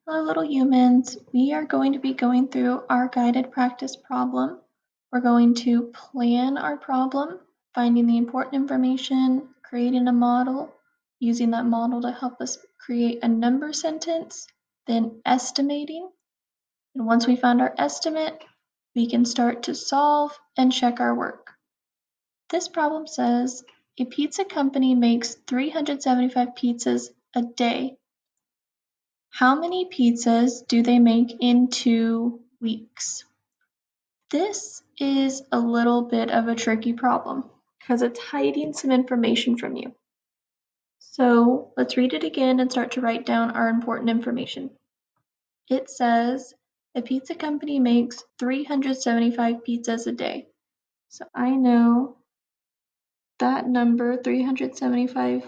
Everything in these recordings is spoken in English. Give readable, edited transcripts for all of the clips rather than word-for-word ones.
Hello, little humans. We are going to be going through our guided practice problem. We're going to plan our problem, finding the important information, creating a model, using that model to help us create a number sentence, then estimating. And once we found our estimate, we can start to solve and check our work. This problem says a pizza company makes 375 pizzas a day. How many pizzas do they make in 2 weeks? This is a little bit of a tricky problem because it's hiding some information from you. So let's read it again and start to write down our important information. It says a pizza company makes 375 pizzas a day. So I know that number, 375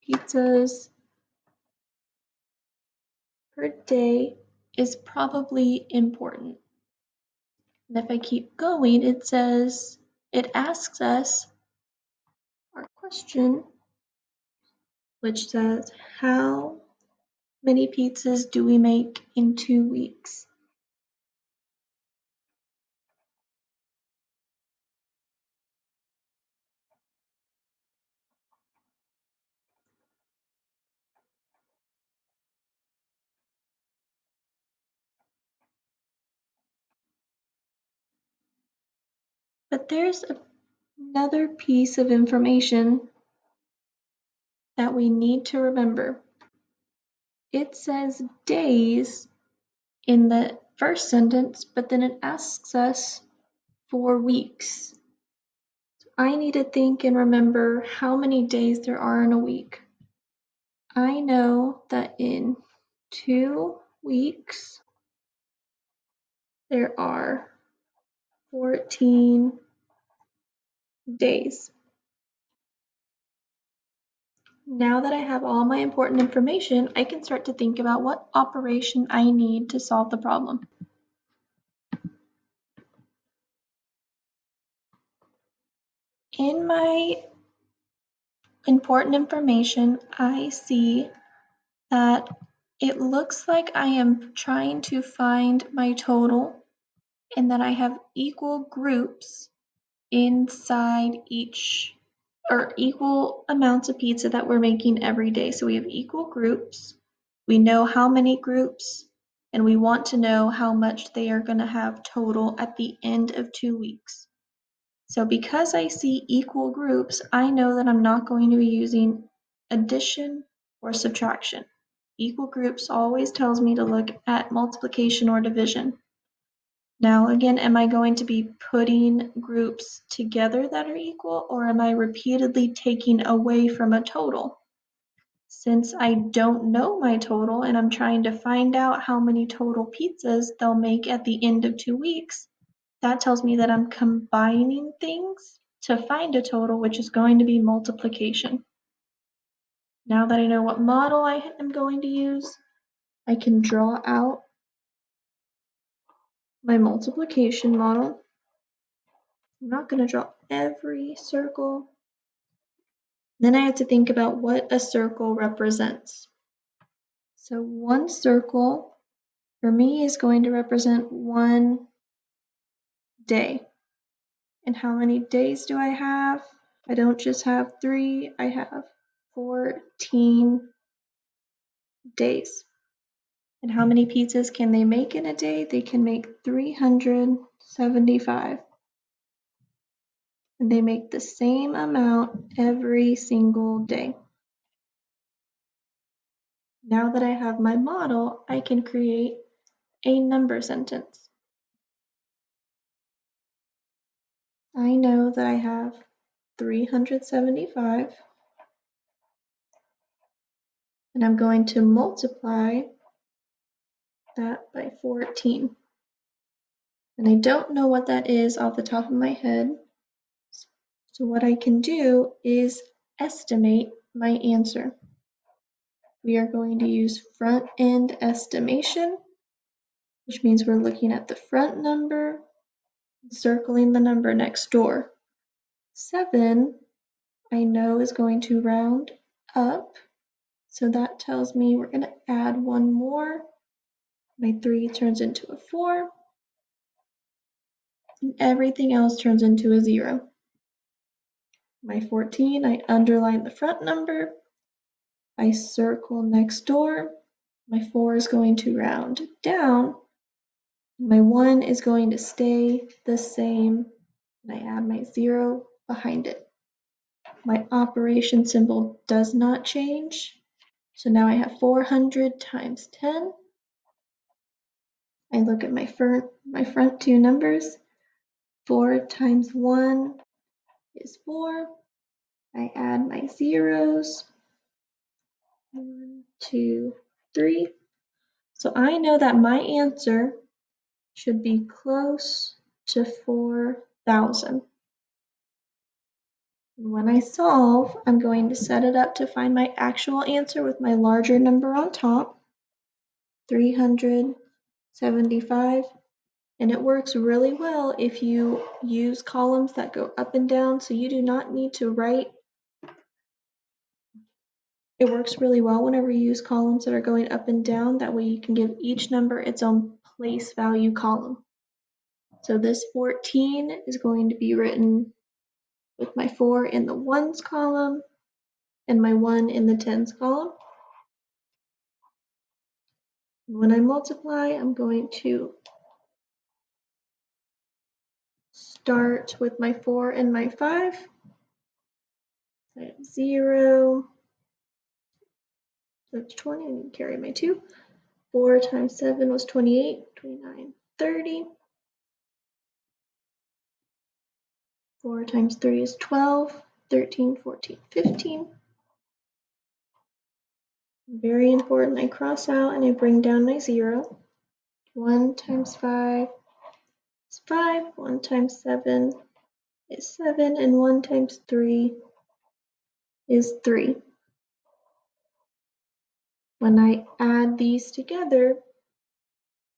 pizzas per day, is probably important. And if I keep going, it asks us our question, which says, how many pizzas do we make in 2 weeks? But there's another piece of information that we need to remember. It says days in the first sentence, but then it asks us for weeks. So I need to think and remember how many days there are in a week. I know that in 2 weeks there are 14 days. Now that I have all my important information, I can start to think about what operation I need to solve the problem. In my important information, I see that it looks like I am trying to find my total and that I have equal groups inside each, or equal amounts of pizza that we're making every day. So we have equal groups. We know how many groups, and we want to know how much they are going to have total at the end of 2 weeks. So because I see equal groups, I know that I'm not going to be using addition or subtraction. Equal groups always tells me to look at multiplication or division. Now again, am I going to be putting groups together that are equal, or am I repeatedly taking away from a total? Since I don't know my total and I'm trying to find out how many total pizzas they'll make at the end of 2 weeks, that tells me that I'm combining things to find a total, which is going to be multiplication. Now that I know what model I am going to use, I can draw out my multiplication model. I'm not going to draw every circle. Then I have to think about what a circle represents. So one circle for me is going to represent 1 day. And how many days do I have? I don't just have 3, I have 14 days. And how many pizzas can they make in a day? They can make 375. And they make the same amount every single day. Now that I have my model, I can create a number sentence. I know that I have 375, and I'm going to multiply that by 14. And I don't know what that is off the top of my head. So what I can do is estimate my answer. We are going to use front end estimation, which means we're looking at the front number, circling the number next door. 7, I know, is going to round up. So that tells me we're going to add one more. My 3 turns into a 4. And everything else turns into a 0. My 14, I underline the front number. I circle next door. My 4 is going to round down. My 1 is going to stay the same. And I add my 0 behind it. My operation symbol does not change. So now I have 400 times 10. I look at my front two numbers. 4 times 1 is 4. I add my zeros. 1, 2, 3. So I know that my answer should be close to 4,000. When I solve, I'm going to set it up to find my actual answer with my larger number on top, 375. And it works really well if you use columns that go up and down, so you do not need to write. It works really well whenever you use columns that are going up and down. That way you can give each number its own place value column. So this 14 is going to be written with my 4 in the ones column and my 1 in the tens column. When I multiply, I'm going to start with my 4 and my 5. I have 0, so that's 20, I need to carry my 2. 4 times 7 was 28, 29, 30. 4 times 3 is 12, 13, 14, 15. Very important, I cross out and I bring down my 0. 1 times 5 is 5, 1 times 7 is 7, and 1 times 3 is 3. When I add these together,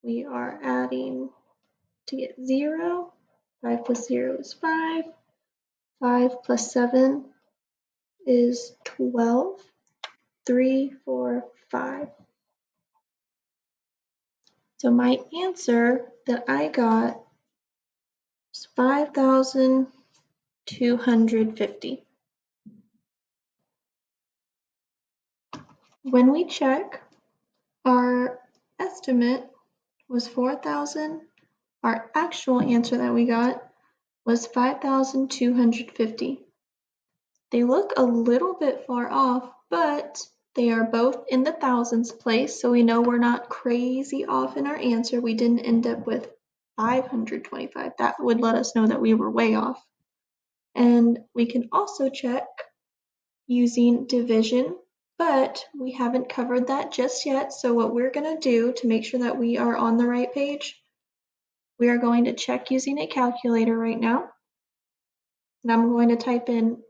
we are adding to get 0. 5 plus 0 is 5. 5 plus 7 is 12. 3, 4, 5. So my answer that I got is 5,250. When we check, our estimate was 4,000. Our actual answer that we got was 5,250. They look a little bit far off, but they are both in the thousands place, so we know we're not crazy off in our answer. We didn't end up with 525. That would let us know that we were way off. And we can also check using division, but we haven't covered that just yet. So what we're going to do to make sure that we are on the right page, we are going to check using a calculator right now. And I'm going to type in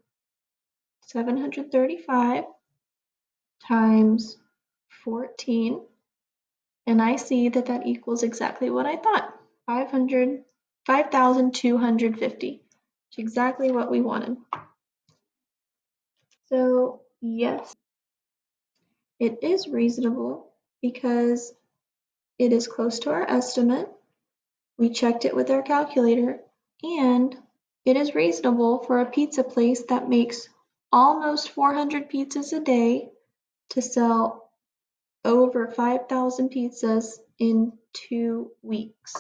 735 times 14, and I see that that equals exactly what I thought, 5,250. It's exactly what we wanted. So yes, it is reasonable because it is close to our estimate. We checked it with our calculator, and it is reasonable for a pizza place that makes almost 400 pizzas a day to sell over 5,000 pizzas in 2 weeks.